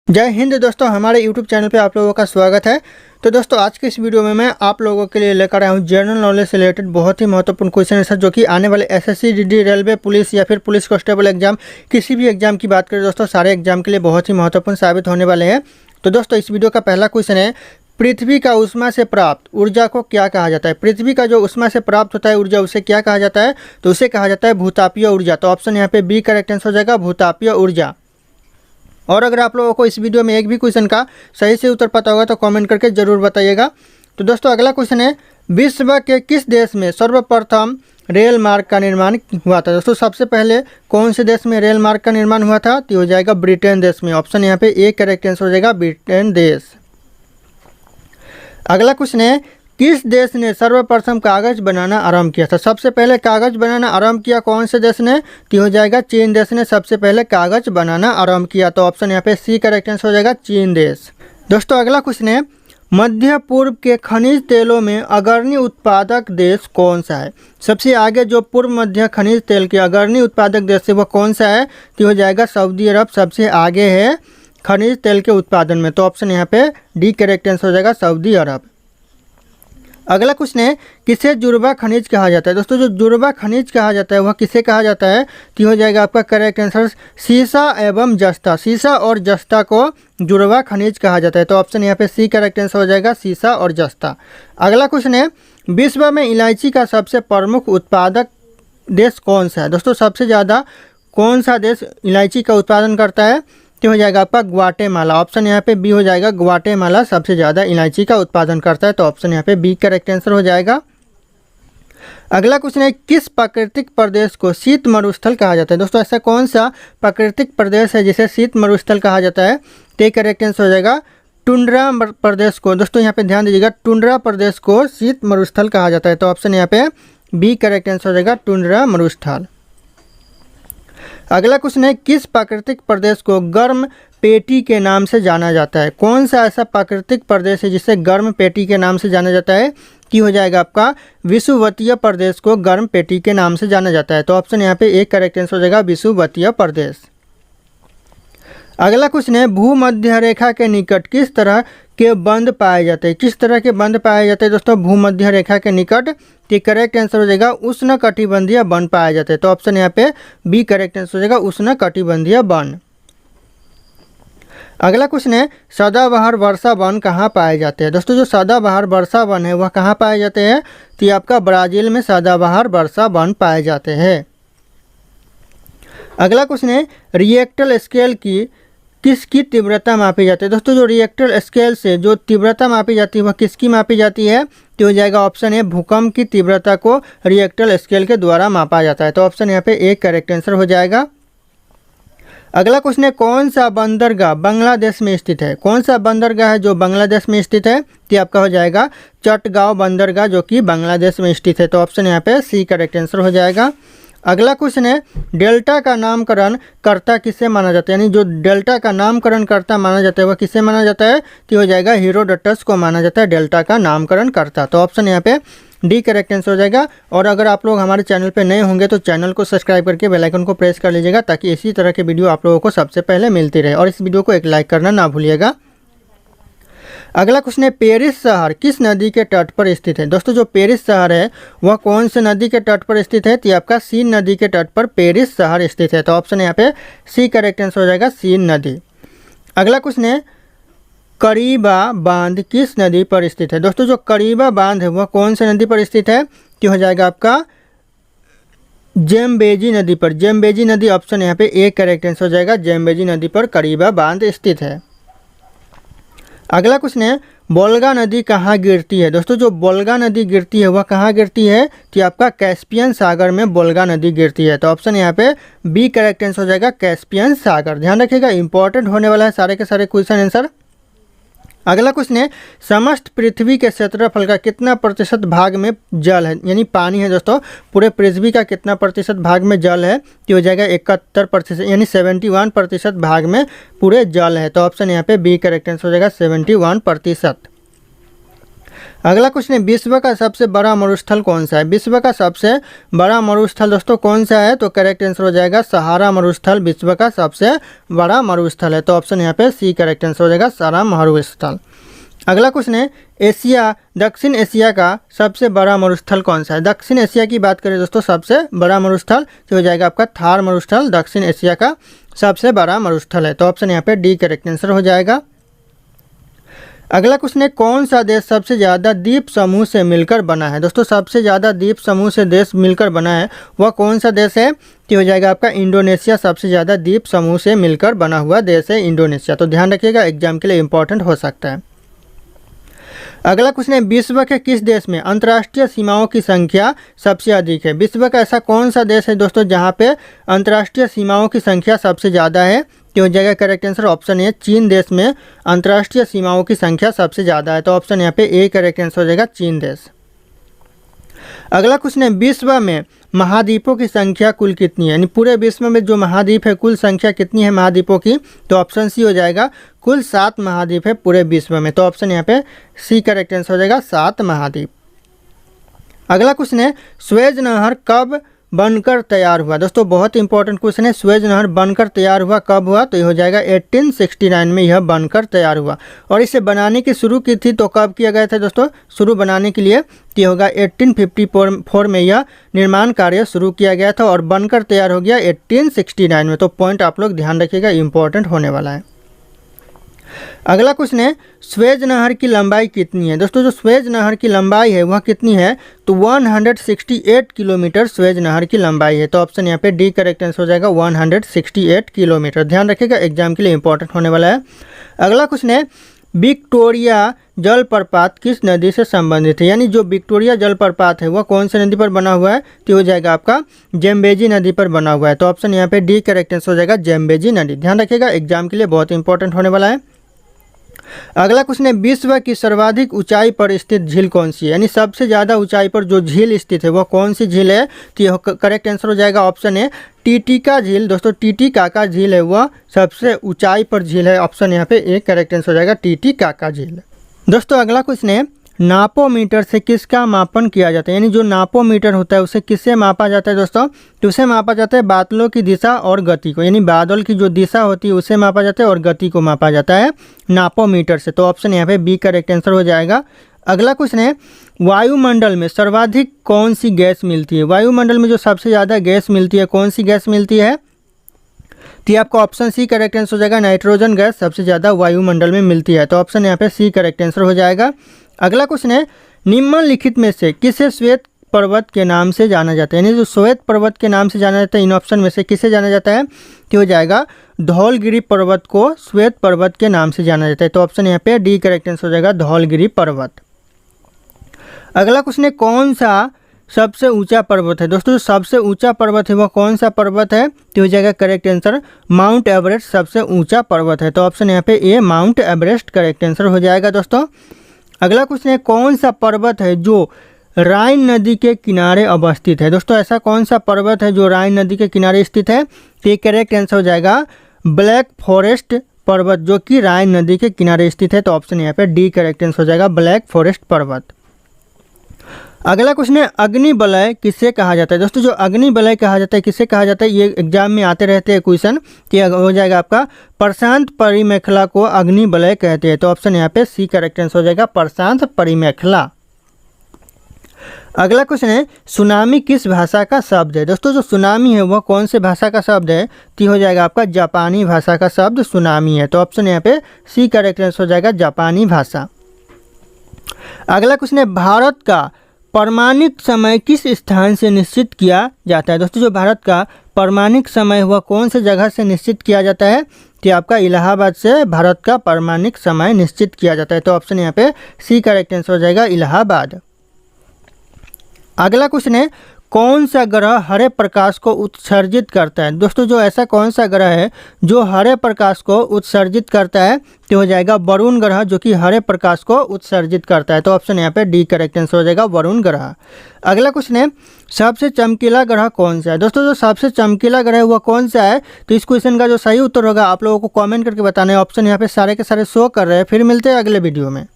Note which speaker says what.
Speaker 1: जय हिंद दोस्तों, हमारे YouTube चैनल पे आप लोगों का स्वागत है। तो दोस्तों, आज के इस वीडियो में मैं आप लोगों के लिए लेकर आया हूँ जनरल नॉलेज से रिलेटेड बहुत ही महत्वपूर्ण क्वेश्चन आंसर, जो कि आने वाले एसएससी, डीडी, रेलवे, पुलिस या फिर पुलिस कांस्टेबल एग्जाम, किसी भी एग्जाम की बात करें दोस्तों, सारे एग्जाम के लिए बहुत ही महत्वपूर्ण साबित होने वाले हैं। तो दोस्तों, इस वीडियो का पहला क्वेश्चन है, पृथ्वी का ऊष्मा से प्राप्त ऊर्जा को क्या कहा जाता है? पृथ्वी का जो ऊष्मा से प्राप्त होता है ऊर्जा, उसे क्या कहा जाता है? तो उसे कहा जाता है भूतापीय ऊर्जा। तो ऑप्शन यहाँ पे बी करेक्ट आंसर हो जाएगा, भूतापीय ऊर्जा। और अगर आप लोगों को इस वीडियो में एक भी क्वेश्चन का सही से उत्तर पता होगा तो कमेंट करके ज़रूर बताइएगा। तो दोस्तों, अगला क्वेश्चन है, विश्व के किस देश में सर्वप्रथम रेल मार्ग का निर्माण हुआ था? दोस्तों, सबसे पहले कौन से देश में रेल मार्ग का निर्माण हुआ था? तो हो जाएगा ब्रिटेन देश में। ऑप्शन यहाँ पे ए करेक्ट आंसर हो जाएगा, ब्रिटेन देश। अगला क्वेश्चन है, किस देश ने सर्वप्रथम कागज बनाना आरंभ किया था? सबसे पहले कागज बनाना आरंभ किया कौन से देश ने? तो हो जाएगा चीन देश ने सबसे पहले कागज बनाना आरंभ किया। तो ऑप्शन यहाँ पे सी करेक्ट आंसर हो जाएगा, चीन देश। दोस्तों, अगला क्वेश्चन है, मध्य पूर्व के खनिज तेलों में अग्रणी उत्पादक देश कौन सा है? सबसे आगे जो पूर्व मध्य खनिज तेल के अग्रणी उत्पादक देश है वह कौन सा है? तो हो जाएगा सऊदी अरब सबसे आगे है खनिज तेल के उत्पादन में। तो ऑप्शन यहाँ पे डी करेक्ट आंसर हो जाएगा, सऊदी अरब। अगला क्वेश्चन है, किसे जुड़वा खनिज कहा जाता है? दोस्तों, जो जुड़वा खनिज कहा जाता है वह किसे कहा जाता है? तो हो जाएगा आपका करेक्ट आंसर सीसा एवं जस्ता। सीसा और जस्ता को जुड़वा खनिज कहा जाता है। तो ऑप्शन यहाँ पे सी करेक्ट आंसर हो जाएगा, सीसा और जस्ता। अगला क्वेश्चन है, विश्व में इलायची का सबसे प्रमुख उत्पादक देश कौन सा है? दोस्तों, सबसे ज़्यादा कौन सा देश इलायची का उत्पादन करता है? तो हो जाएगा आपका ग्वाटेमाला। ऑप्शन यहाँ पे बी हो जाएगा, ग्वाटेमाला सबसे ज़्यादा इलायची का उत्पादन करता है। तो ऑप्शन यहाँ पे बी करेक्ट आंसर हो जाएगा। अगला क्वेश्चन है, किस प्राकृतिक प्रदेश को शीत मरुस्थल कहा जाता है? दोस्तों, ऐसा कौन सा प्राकृतिक प्रदेश है जिसे शीत मरुस्थल कहा जाता है? तो करेक्ट आंसर हो जाएगा, टुंड्रा प्रदेश को। दोस्तों, यहाँ पे ध्यान दीजिएगा, टुंड्रा प्रदेश को शीत मरुस्थल कहा जाता है। तो ऑप्शन यहाँ पे बी करेक्ट आंसर हो जाएगा, टुंड्रा मरुस्थल। अगला क्वेश्चन है, किस प्राकृतिक प्रदेश को गर्म पेटी के नाम से जाना जाता है? कौन सा ऐसा प्राकृतिक प्रदेश है जिसे गर्म पेटी के नाम से जाना जाता है? कि हो जाएगा आपका विषुवतीय प्रदेश को गर्म पेटी के नाम से जाना जाता है। तो ऑप्शन यहाँ पे एक करेक्ट आंसर हो जाएगा, विषुवतीय प्रदेश। अगला क्वेश्चन है, भूमध्य रेखा के निकट किस तरह के बंद पाए जाते हैं? किस तरह के बंद पाए जाते हैं दोस्तों भूमध्य रेखा के निकट? तो करेक्ट आंसर हो जाएगा, उष्ण कटिबंधीय वन पाए जाते हैं। तो ऑप्शन यहाँ पे बी करेक्ट आंसर हो जाएगा, उष्ण कटिबंधीय वन। अगला क्वेश्चन है, सदाबहार वर्षा वन कहाँ पाए जाते हैं? दोस्तों, जो सदाबहार वर्षा वन है वह कहाँ पाए जाते हैं? तो आपका ब्राज़ील में सदाबहार वर्षा वन पाए जाते हैं। अगला क्वेश्चन है, रिएक्टर स्केल की किसकी तीव्रता मापी जाती है? दोस्तों, जो रिएक्टर स्केल से जो तीव्रता मापी जाती है वह किसकी मापी जाती है? तो हो जाएगा ऑप्शन है, भूकंप की तीव्रता को रिएक्टर स्केल के द्वारा मापा जाता है। तो ऑप्शन यहाँ पे एक करेक्ट आंसर हो जाएगा। अगला क्वेश्चन है, कौन सा बंदरगाह बांग्लादेश में स्थित है? कौन सा बंदरगाह है जो बांग्लादेश में स्थित है? तो आपका हो जाएगा चटगांव बंदरगाह, जो कि बांग्लादेश में स्थित है। तो ऑप्शन यहाँ पे सी करेक्ट आंसर हो जाएगा। अगला क्वेश्चन है, डेल्टा का नामकरण कर्ता किसे माना जाता है? यानी जो डेल्टा का नामकरण कर्ता माना जाता है वह किसे माना जाता है? तो हो जाएगा हेरोडोटस को माना जाता है डेल्टा का नामकरण कर्ता। तो ऑप्शन यहाँ पे डी करेक्ट आंसर हो जाएगा। और अगर आप लोग हमारे चैनल पे नए होंगे तो चैनल को सब्सक्राइब करके बेल आइकन को प्रेस कर लीजिएगा, ताकि इसी तरह के वीडियो आप लोगों को सबसे पहले मिलती रहे। और इस वीडियो को एक लाइक करना ना भूलिएगा। अगला क्वेश्चन है, पेरिस शहर किस नदी के तट पर स्थित है? दोस्तों, जो पेरिस शहर है वह कौन से नदी के तट पर स्थित है? तो आपका सीन नदी के तट पर पेरिस शहर स्थित है। तो ऑप्शन यहाँ पे सी करेक्ट आंसर हो जाएगा, सीन नदी। अगला क्वेश्चन है, करीबा बांध किस नदी पर स्थित है? दोस्तों, जो करीबा बांध है वह कौन से नदी पर स्थित है? तो हो जाएगा आपका जेम्बेजी नदी पर। जेम्बेजी नदी, ऑप्शन यहाँ पे एक करेक्ट आंसर हो जाएगा, जेम्बेजी नदी पर करीबा बांध स्थित है। अगला क्वेश्चन है, बोल्गा नदी कहाँ गिरती है? दोस्तों, जो बोल्गा नदी गिरती है वह कहाँ गिरती है? तो आपका कैस्पियन सागर में बोल्गा नदी गिरती है। तो ऑप्शन यहाँ पे बी करेक्ट आंसर हो जाएगा, कैस्पियन सागर। ध्यान रखिएगा, इंपॉर्टेंट होने वाला है सारे के सारे क्वेश्चन आंसर। अगला क्वेश्चन है, समस्त पृथ्वी के क्षेत्रफल का कितना प्रतिशत भाग में जल है? यानी पानी है दोस्तों, पूरे पृथ्वी का कितना प्रतिशत भाग में जल है? तो हो जाएगा 71%, यानी 71% भाग में पूरे जल है। तो ऑप्शन यहाँ पे बी करेक्ट आंसर हो जाएगा, 71%। अगला क्वेश्चन है, विश्व का सबसे बड़ा मरुस्थल कौन सा है? विश्व का सबसे बड़ा मरुस्थल दोस्तों कौन सा है? तो करेक्ट आंसर हो जाएगा सहारा मरुस्थल विश्व का सबसे बड़ा मरुस्थल है। तो ऑप्शन यहाँ पे सी करेक्ट आंसर हो जाएगा, सहारा मरुस्थल। अगला क्वेश्चन है, एशिया दक्षिण एशिया का सबसे बड़ा मरुस्थल कौन सा है? दक्षिण एशिया की बात करें दोस्तों, सबसे बड़ा मरुस्थल तो हो जाएगा आपका थार मरुस्थल, दक्षिण एशिया का सबसे बड़ा मरुस्थल है। तो ऑप्शन यहाँ पे डी करेक्ट आंसर हो जाएगा। अगला क्वेश्चन है, कौन सा देश सबसे ज़्यादा द्वीप समूह से मिलकर बना है? दोस्तों सबसे ज़्यादा द्वीप समूह से देश मिलकर बना है वह कौन सा देश है? तो हो जाएगा आपका इंडोनेशिया, सबसे ज़्यादा द्वीप समूह से मिलकर बना हुआ देश है इंडोनेशिया। तो ध्यान रखिएगा, एग्जाम के लिए इंपॉर्टेंट हो सकता है। अगला क्वेश्चन है, विश्व के किस देश में अंतर्राष्ट्रीय सीमाओं की संख्या सबसे अधिक है? विश्व का ऐसा कौन सा देश है दोस्तों जहां पे अंतर्राष्ट्रीय सीमाओं की संख्या सबसे ज़्यादा है? तो हो जाएगा करेक्ट आंसर ऑप्शन ए, चीन देश में अंतर्राष्ट्रीय सीमाओं की संख्या सबसे ज़्यादा है। तो ऑप्शन यहाँ पे ए करेक्ट आंसर हो जाएगा, चीन देश। अगला क्वेश्चन है, विश्व में महाद्वीपों की संख्या कुल कितनी है? यानी पूरे विश्व में जो महाद्वीप है कुल संख्या कितनी है महाद्वीपों की? तो ऑप्शन सी हो जाएगा, कुल 7 महाद्वीप है पूरे विश्व में। तो ऑप्शन यहाँ पे सी करेक्ट आंसर हो जाएगा, 7 महाद्वीप। अगला क्वेश्चन है, स्वेज नहर कब बनकर तैयार हुआ? दोस्तों बहुत इंपॉर्टेंट क्वेश्चन है, स्वेज नहर बनकर तैयार हुआ कब हुआ? तो ये हो जाएगा 1869 में यह बनकर तैयार हुआ। और इसे बनाने की शुरू की थी तो कब किया गया था दोस्तों? शुरू बनाने के लिए ये होगा 1854 में यह निर्माण कार्य शुरू किया गया था और बनकर तैयार हो गया 1869 में। तो पॉइंट आप लोग ध्यान रखिएगा, इंपॉर्टेंट होने वाला है। अगला क्वेश्चन है, स्वेज नहर की लंबाई कितनी है? दोस्तों जो स्वेज नहर की लंबाई है वह कितनी है? तो 168 किलोमीटर स्वेज नहर की लंबाई है। तो ऑप्शन यहाँ पे डी करेक्ट आंसर हो जाएगा, 168 किलोमीटर। ध्यान रखिएगा, एग्जाम के लिए इंपॉर्टेंट होने वाला है। अगला क्वेश्चन है, विक्टोरिया जलप्रपात किस नदी से संबंधित है? यानी जो विक्टोरिया जलप्रपात है वह कौन सी नदी पर बना हुआ है? तो हो जाएगा आपका जेम्बेजी नदी पर बना हुआ है। तो ऑप्शन यहाँ पे डी करेक्ट आंसर हो जाएगा, जेम्बेजी नदी। ध्यान रखिएगा, एग्जाम के लिए बहुत इंपॉर्टेंट होने वाला है। अगला क्वेश्चन है, विश्व की सर्वाधिक ऊंचाई पर स्थित झील कौन सी है? यानी सबसे ज़्यादा ऊंचाई पर जो झील स्थित है वह कौन सी झील है? तो यह करेक्ट आंसर हो जाएगा ऑप्शन है, टीटीका झील। दोस्तों टीटीकाका झील है वह सबसे ऊंचाई पर झील है। ऑप्शन यहाँ पे एक करेक्ट आंसर हो जाएगा, टीटीकाका झील। दोस्तों अगला क्वेश्चन है, नापोमीटर से किसका मापन किया जाता है? यानी जो नापोमीटर होता है उसे किससे मापा जाता है दोस्तों? तो उसे मापा जाता है बादलों की दिशा और गति को, यानी बादल की जो दिशा होती है उसे मापा जाता है और गति को मापा जाता है नापोमीटर से। तो ऑप्शन यहाँ पे बी करेक्ट आंसर हो जाएगा। अगला क्वेश्चन है, वायुमंडल में सर्वाधिक कौन सी गैस मिलती है? वायुमंडल में जो सबसे ज़्यादा गैस मिलती है कौन सी गैस मिलती है? तो आपका ऑप्शन सी करेक्ट आंसर हो जाएगा, नाइट्रोजन गैस सबसे ज़्यादा वायुमंडल में मिलती है। तो ऑप्शन यहाँ पे सी करेक्ट आंसर हो जाएगा। अगला क्वेश्चन है, निम्नलिखित में से किसे श्वेत पर्वत के नाम से जाना जाता है? यानी जो श्वेत पर्वत के नाम से जाना जाता है इन ऑप्शन में से किसे जाना जाता है? तो हो जाएगा धौलगिरी पर्वत को श्वेत पर्वत के नाम से जाना जाता है। तो ऑप्शन यहाँ पे डी करेक्ट आंसर हो जाएगा, धौलगिरी पर्वत। अगला क्वेश्चन है, कौन सा सबसे ऊंचा पर्वत है? दोस्तों जो सबसे ऊंचा पर्वत है वह कौन सा पर्वत है? तो हो जाएगा करेक्ट आंसर, माउंट एवरेस्ट सबसे ऊंचा पर्वत है। तो ऑप्शन यहाँ पे ए माउंट एवरेस्ट करेक्ट आंसर हो जाएगा दोस्तों। अगला क्वेश्चन है, कौन सा पर्वत है जो राइन नदी के किनारे अवस्थित है? दोस्तों ऐसा कौन सा पर्वत है जो राइन नदी के किनारे स्थित है? तो ये करेक्ट आंसर हो जाएगा, ब्लैक फॉरेस्ट पर्वत जो कि राइन नदी के किनारे स्थित है। तो ऑप्शन यहाँ पे डी करेक्ट आंसर हो जाएगा, ब्लैक फॉरेस्ट पर्वत। अगला क्वेश्चन है, अग्निवलय किसे कहा जाता है? दोस्तों जो अग्निवलय कहा जाता है किसे कहा जाता है? ये एग्जाम में आते रहते हैं क्वेश्चन, कि हो जाएगा आपका प्रशांत परिमेखला को अग्निवलय कहते हैं। तो ऑप्शन यहाँ पे सी करेक्ट आंसर हो जाएगा, प्रशांत परिमेखला। अगला क्वेश्चन है, सुनामी किस भाषा का शब्द है? दोस्तों जो सुनामी है वह कौन से भाषा का शब्द है? तो हो जाएगा आपका जापानी भाषा का शब्द सुनामी है। तो ऑप्शन यहाँ पे सी करेक्ट आंसर हो जाएगा, जापानी भाषा। अगला क्वेश्चन है, भारत का परमाणिक समय किस स्थान से निश्चित किया जाता है? दोस्तों जो भारत का परमाणिक समय वह कौन से जगह से निश्चित किया जाता है? तो आपका इलाहाबाद से भारत का परमाणिक समय निश्चित किया जाता है। तो ऑप्शन यहाँ पे सी करेक्ट आंसर हो जाएगा, इलाहाबाद। अगला क्वेश्चन है, कौन सा ग्रह हरे प्रकाश को उत्सर्जित करता है? दोस्तों जो ऐसा कौन सा ग्रह है जो हरे प्रकाश को उत्सर्जित करता है? तो हो जाएगा वरुण ग्रह जो कि हरे प्रकाश को उत्सर्जित करता है। तो ऑप्शन यहाँ पे डी करेक्ट आंसर हो जाएगा, वरुण ग्रह। अगला क्वेश्चन है, सबसे चमकीला ग्रह कौन सा है? दोस्तों जो सबसे चमकीला ग्रह है वह कौन सा है? तो इस क्वेश्चन का जो सही उत्तर होगा आप लोगों को कॉमेंट करके बताना है। ऑप्शन यहाँ पे सारे के सारे शो कर रहे हैं। फिर मिलते हैं अगले वीडियो में।